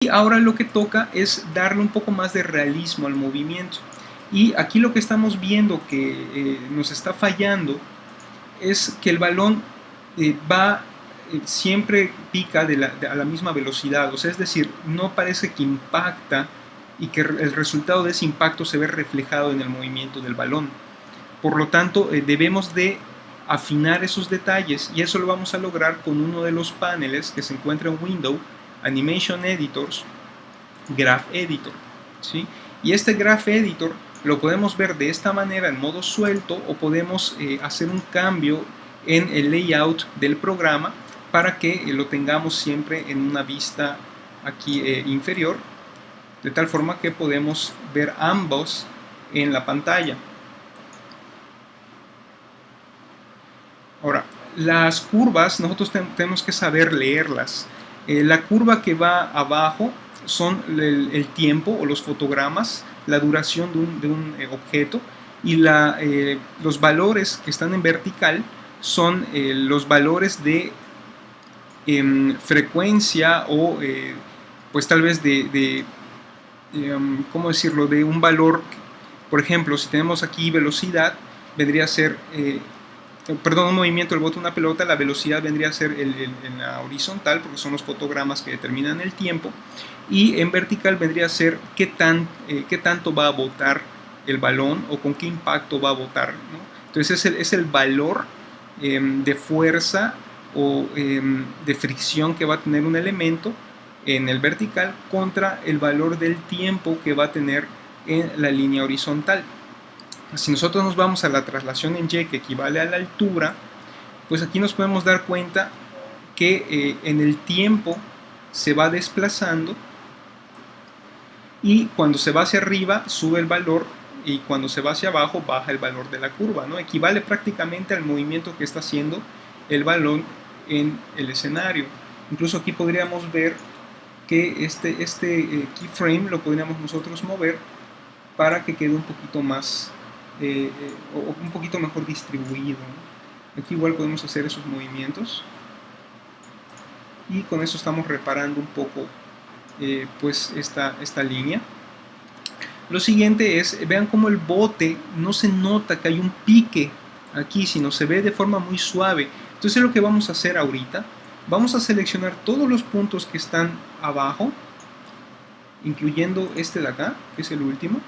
Y ahora lo que toca es darle un poco más de realismo al movimiento. Y aquí lo que estamos viendo que nos está fallando es que el balón siempre pica a la misma velocidad, o sea, es decir, no parece que impacta y que el resultado de ese impacto se ve reflejado en el movimiento del balón. Por lo tanto, debemos de afinar esos detalles y eso lo vamos a lograr con uno de los paneles que se encuentra en Windows, Animation Editors, Graph Editor, ¿sí? Y este Graph Editor lo podemos ver de esta manera en modo suelto o podemos hacer un cambio en el layout del programa para que lo tengamos siempre en una vista aquí inferior, de tal forma que podemos ver ambos en la pantalla. Ahora, las curvas nosotros tenemos que saber leerlas. La curva que va abajo son el tiempo o los fotogramas, la duración de un objeto, y los valores que están en vertical son los valores de frecuencia o pues tal vez ¿cómo decirlo? De un valor. Por ejemplo, si tenemos aquí velocidad, vendría a ser un movimiento del bote de una pelota, la velocidad vendría a ser en la horizontal, porque son los fotogramas que determinan el tiempo, y en vertical vendría a ser qué tanto va a botar el balón o con qué impacto va a botar, ¿no? Entonces es el valor de fuerza o de fricción que va a tener un elemento en el vertical contra el valor del tiempo que va a tener en la línea horizontal. Si nosotros nos vamos a la traslación en Y, que equivale a la altura, pues aquí nos podemos dar cuenta que en el tiempo se va desplazando y cuando se va hacia arriba sube el valor y cuando se va hacia abajo baja el valor de la curva, ¿no? Equivale prácticamente al movimiento que está haciendo el balón en el escenario. Incluso aquí podríamos ver que este keyframe lo podríamos nosotros mover para que quede un poquito más o un poquito mejor distribuido, ¿no? Aquí igual podemos hacer esos movimientos y con eso estamos reparando un poco pues esta línea. Lo siguiente es, vean cómo el bote no se nota que hay un pique aquí, sino se ve de forma muy suave. Entonces lo que vamos a hacer ahorita, vamos a seleccionar todos los puntos que están abajo, incluyendo este de acá, que es el último.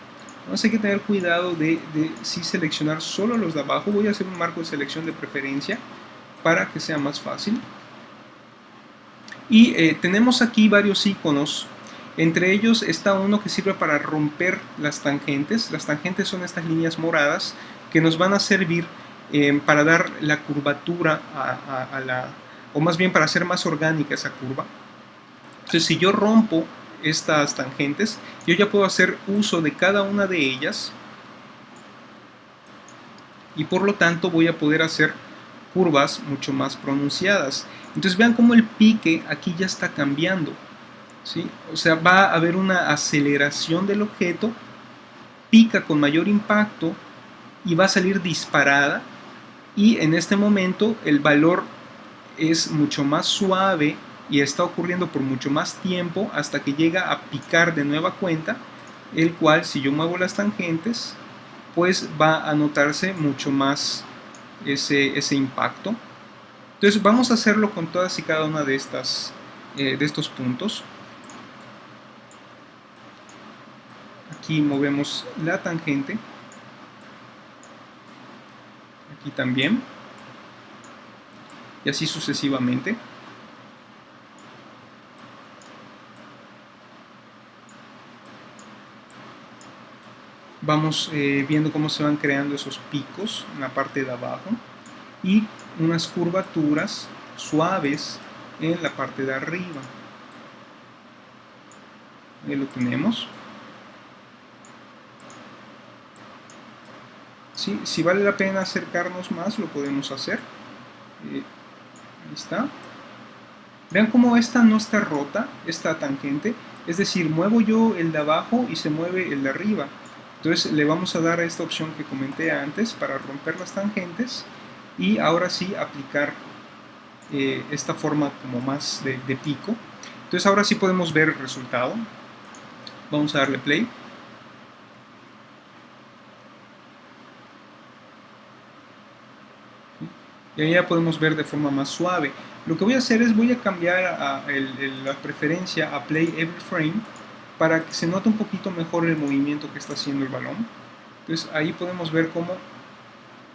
Vamos a tener que tener cuidado de si seleccionar solo los de abajo. Voy a hacer un marco de selección de preferencia para que sea más fácil. Y tenemos aquí varios iconos. Entre ellos está uno que sirve para romper las tangentes. Las tangentes son estas líneas moradas que nos van a servir para dar la curvatura o más bien para hacer más orgánica esa curva. Entonces, si yo rompo estas tangentes, yo ya puedo hacer uso de cada una de ellas y por lo tanto voy a poder hacer curvas mucho más pronunciadas. Entonces vean cómo el pique aquí ya está cambiando, ¿sí? O sea, va a haber una aceleración del objeto, pica con mayor impacto y va a salir disparada, y en este momento el valor es mucho más suave y está ocurriendo por mucho más tiempo hasta que llega a picar de nueva cuenta, el cual si yo muevo las tangentes pues va a notarse mucho más ese impacto. Entonces vamos a hacerlo con todas y cada una de estos puntos. Aquí movemos la tangente, aquí también, y así sucesivamente. Vamos viendo cómo se van creando esos picos en la parte de abajo y unas curvaturas suaves en la parte de arriba. Ahí lo tenemos. ¿Sí? Si vale la pena acercarnos más, lo podemos hacer. Ahí está. Vean cómo esta no está rota, esta tangente. Es decir, muevo yo el de abajo y se mueve el de arriba. Entonces le vamos a dar a esta opción que comenté antes para romper las tangentes y ahora sí aplicar esta forma como más de pico. Entonces ahora sí podemos ver el resultado. Vamos a darle play. Y ahí ya podemos ver de forma más suave. Lo que voy a hacer es voy a cambiar la preferencia a Play Every Frame para que se note un poquito mejor el movimiento que está haciendo el balón. Entonces ahí podemos ver cómo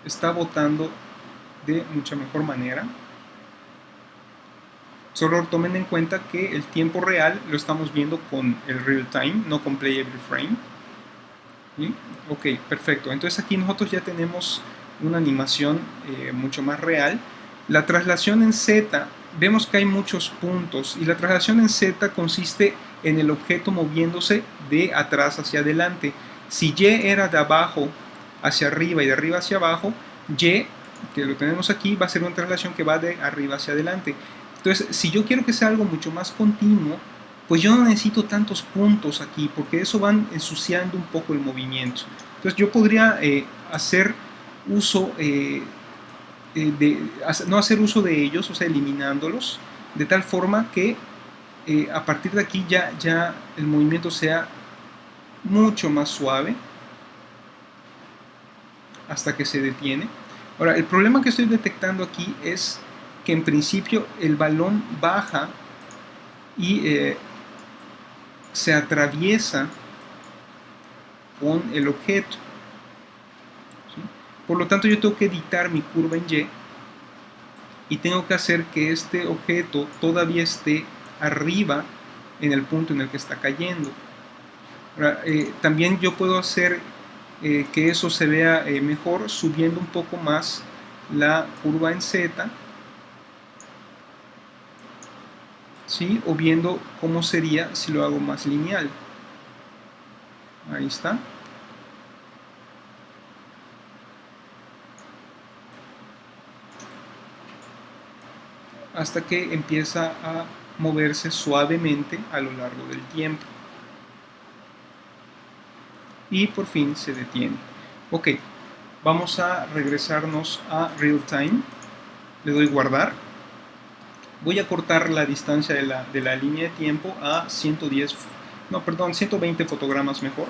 está botando de mucha mejor manera. Solo tomen en cuenta que el tiempo real lo estamos viendo con el real time, no con Play Every Frame. ¿Sí? Ok, perfecto. Entonces aquí nosotros ya tenemos una animación mucho más real. La traslación en Z, vemos que hay muchos puntos y la traslación en Z consiste en el objeto moviéndose de atrás hacia adelante. Si Y era de abajo hacia arriba y de arriba hacia abajo, Y, que lo tenemos aquí, va a ser una traslación que va de arriba hacia adelante. Entonces, si yo quiero que sea algo mucho más continuo, pues yo no necesito tantos puntos aquí, porque eso van ensuciando un poco el movimiento. Entonces yo podría hacer uso no hacer uso de ellos, o sea, eliminándolos, de tal forma que a partir de aquí ya el movimiento sea mucho más suave hasta que se detiene. Ahora, el problema que estoy detectando aquí es que en principio el balón baja y se atraviesa con el objeto. ¿Sí? Por lo tanto, yo tengo que editar mi curva en y tengo que hacer que este objeto todavía esté arriba en el punto en el que está cayendo. Ahora, también yo puedo hacer que eso se vea mejor subiendo un poco más la curva en Z, ¿sí? O viendo cómo sería si lo hago más lineal. Ahí está. Hasta que empieza a moverse suavemente a lo largo del tiempo. Y por fin se detiene. Ok, vamos a regresarnos a Real Time. Le doy guardar. Voy a cortar la distancia de la línea de tiempo a 120 fotogramas mejor,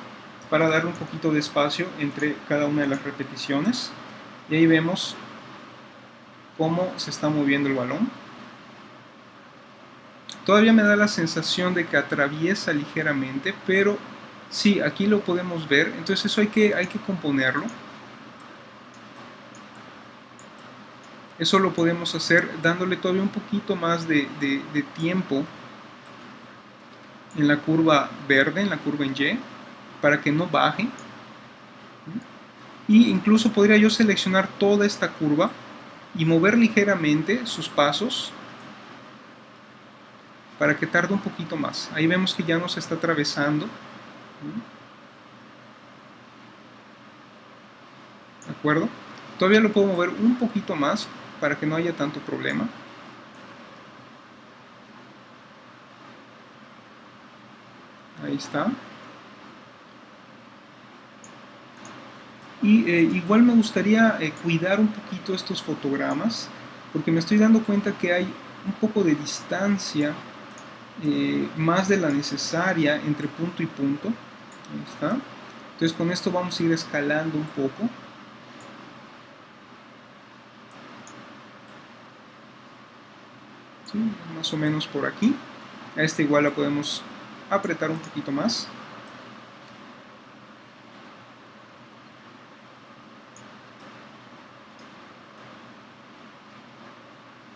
para darle un poquito de espacio entre cada una de las repeticiones. Y ahí vemos cómo se está moviendo el balón. Todavía me da la sensación de que atraviesa ligeramente, pero sí, aquí lo podemos ver. Entonces eso hay que componerlo. Eso lo podemos hacer dándole todavía un poquito más de tiempo en la curva verde, en la curva en Y, para que no baje. Y incluso podría yo seleccionar toda esta curva y mover ligeramente sus pasos para que tarde un poquito más. Ahí vemos que ya nos está atravesando. ¿De acuerdo? Todavía lo puedo mover un poquito más para que no haya tanto problema. Ahí está. Y igual me gustaría cuidar un poquito estos fotogramas, porque me estoy dando cuenta que hay un poco de distancia, más de la necesaria entre punto y punto. Ahí está. Entonces con esto vamos a ir escalando un poco. ¿Sí? Más o menos por aquí. A esta igual la podemos apretar un poquito más.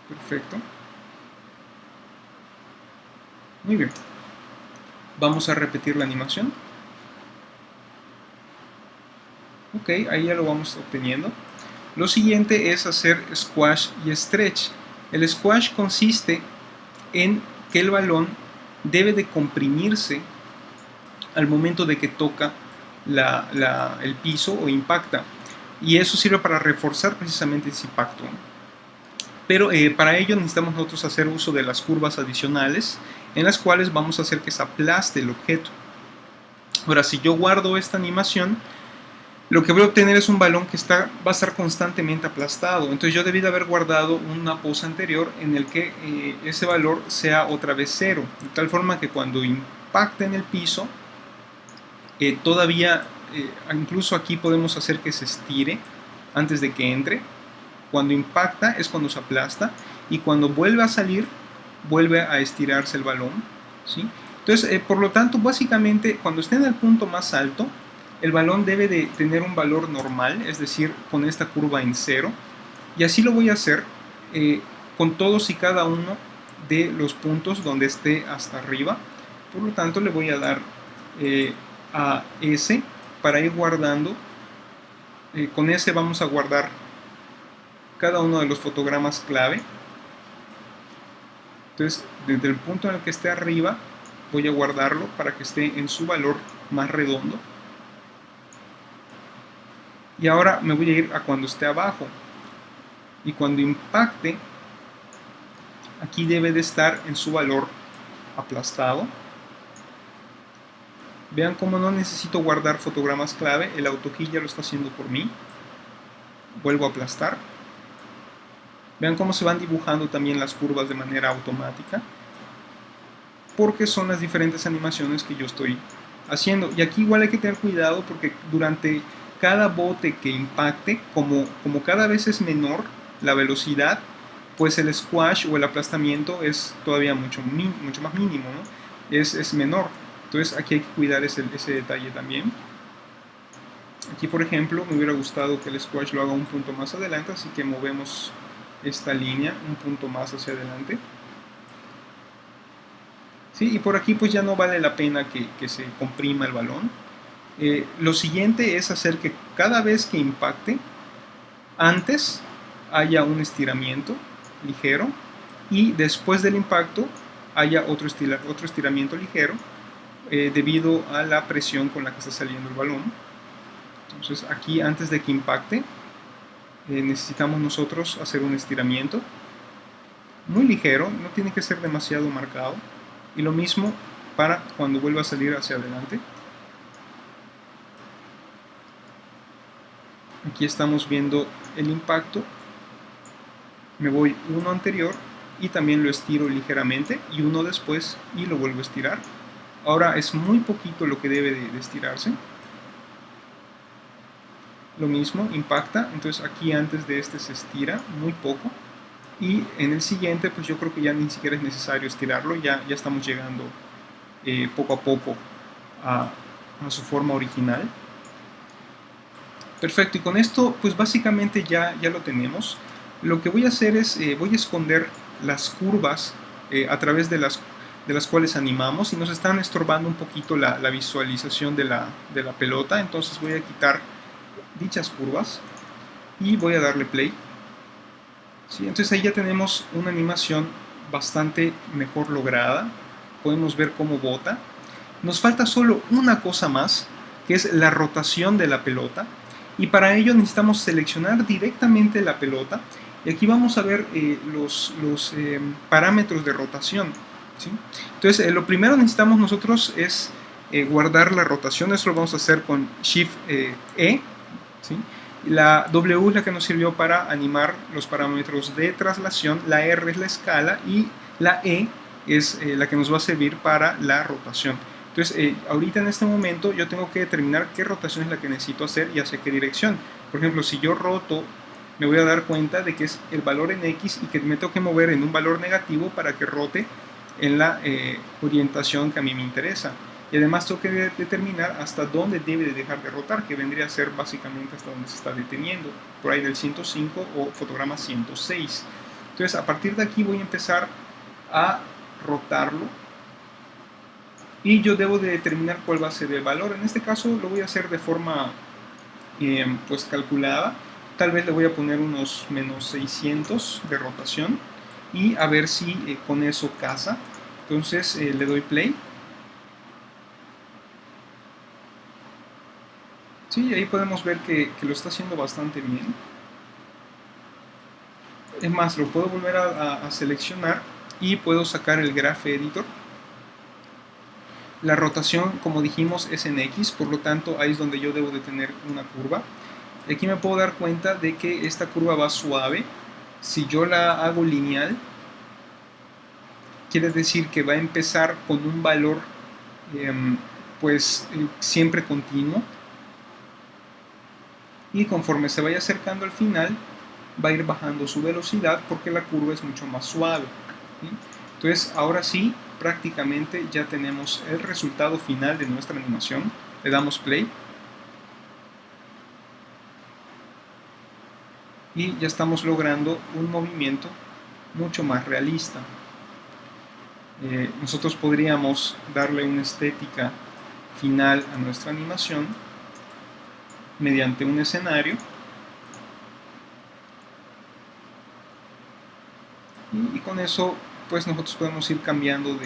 Perfecto. Muy bien. Vamos a repetir la animación. Ok, ahí ya lo vamos obteniendo. Lo siguiente es hacer squash y stretch. El squash consiste en que el balón debe de comprimirse al momento de que toca el piso o impacta. Y eso sirve para reforzar precisamente ese impacto. Pero para ello necesitamos nosotros hacer uso de las curvas adicionales, en las cuales vamos a hacer que se aplaste el objeto. Ahora, si yo guardo esta animación, lo que voy a obtener es un balón que va a estar constantemente aplastado. Entonces yo debí de haber guardado una pose anterior en el que ese valor sea otra vez 0, de tal forma que cuando impacte en el piso, todavía, incluso aquí podemos hacer que se estire antes de que entre. Cuando impacta es cuando se aplasta, y cuando vuelve a salir, vuelve a estirarse el balón, ¿sí? Entonces, por lo tanto, básicamente, cuando esté en el punto más alto, el balón debe de tener un valor normal, es decir, con esta curva en 0, y así lo voy a hacer con todos y cada uno de los puntos donde esté hasta arriba. Por lo tanto, le voy a dar a S para ir guardando. Con S vamos a guardar cada uno de los fotogramas clave. Entonces, desde el punto en el que esté arriba, voy a guardarlo para que esté en su valor más redondo. Y ahora me voy a ir a cuando esté abajo. Y cuando impacte, aquí debe de estar en su valor aplastado. Vean cómo no necesito guardar fotogramas clave, el AutoKey ya lo está haciendo por mí. Vuelvo a aplastar. Vean cómo se van dibujando también las curvas de manera automática, porque son las diferentes animaciones que yo estoy haciendo. Y aquí igual hay que tener cuidado, porque durante cada bote que impacte, como cada vez es menor la velocidad, pues el squash o el aplastamiento es todavía mucho más mínimo, ¿no? Es menor. Entonces aquí hay que cuidar ese detalle también. Aquí, por ejemplo, me hubiera gustado que el squash lo haga un punto más adelante, así que movemos esta línea un punto más hacia adelante. ¿Sí? Y por aquí pues ya no vale la pena que se comprima el balón. Lo siguiente es hacer que cada vez que impacte, antes haya un estiramiento ligero, y después del impacto haya otro estiramiento ligero, debido a la presión con la que está saliendo el balón. Entonces aquí, antes de que impacte, necesitamos nosotros hacer un estiramiento muy ligero, no tiene que ser demasiado marcado, y lo mismo para cuando vuelva a salir hacia adelante. Aquí estamos viendo el impacto, me voy uno anterior y también lo estiro ligeramente, y uno después y lo vuelvo a estirar. Ahora es muy poquito lo que debe de estirarse. Lo mismo, impacta, entonces aquí antes de este se estira muy poco, y en el siguiente pues yo creo que ya ni siquiera es necesario estirarlo, ya estamos llegando poco a poco a su forma original. Perfecto, y con esto pues básicamente ya lo tenemos. Lo que voy a hacer es, voy a esconder las curvas a través de las cuales animamos, y nos están estorbando un poquito la visualización de la pelota. Entonces voy a quitar dichas curvas y voy a darle play. ¿Sí? Entonces ahí ya tenemos una animación bastante mejor lograda. Podemos ver cómo bota. Nos falta solo una cosa más, que es la rotación de la pelota, y para ello necesitamos seleccionar directamente la pelota, y aquí vamos a ver los parámetros de rotación. ¿Sí? Entonces lo primero necesitamos nosotros es guardar la rotación. Eso lo vamos a hacer con Shift E. ¿Sí? La W es la que nos sirvió para animar los parámetros de traslación, la R es la escala, y la E es la que nos va a servir para la rotación. Entonces, ahorita en este momento yo tengo que determinar qué rotación es la que necesito hacer y hacia qué dirección. Por ejemplo, si yo roto, me voy a dar cuenta de que es el valor en X, y que me tengo que mover en un valor negativo para que rote en la orientación que a mí me interesa. Y además tengo que determinar hasta dónde debe de dejar de rotar, que vendría a ser básicamente hasta donde se está deteniendo, por ahí del 105 o fotograma 106. Entonces, a partir de aquí voy a empezar a rotarlo, y yo debo de determinar cuál va a ser el valor. En este caso lo voy a hacer de forma pues calculada. Tal vez le voy a poner unos menos 600 de rotación, y a ver si con eso casa. Entonces le doy play. Sí, ahí podemos ver que lo está haciendo bastante bien. Es más, lo puedo volver a seleccionar, y puedo sacar el Graph Editor. La rotación, como dijimos, es en X, por lo tanto ahí es donde yo debo de tener una curva. Aquí me puedo dar cuenta de que esta curva va suave. Si yo la hago lineal, quiere decir que va a empezar con un valor siempre continuo, y conforme se vaya acercando al final va a ir bajando su velocidad porque la curva es mucho más suave, ¿sí? Entonces ahora sí, prácticamente ya tenemos el resultado final de nuestra animación. Le damos play y ya estamos logrando un movimiento mucho más realista. Nosotros podríamos darle una estética final a nuestra animación mediante un escenario, y con eso pues nosotros podemos ir cambiando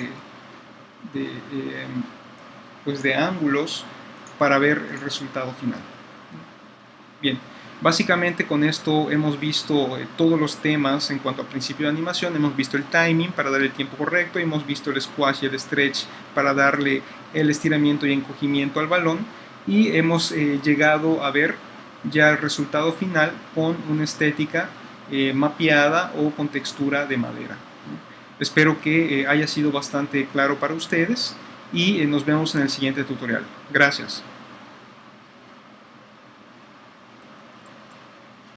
de ángulos para ver el resultado final. Bien, básicamente con esto hemos visto todos los temas en cuanto a principio de animación. Hemos visto el timing para dar el tiempo correcto, hemos visto el squash y el stretch para darle el estiramiento y encogimiento al balón, y hemos llegado a ver ya el resultado final con una estética mapeada o con textura de madera. Espero que haya sido bastante claro para ustedes y nos vemos en el siguiente tutorial. Gracias.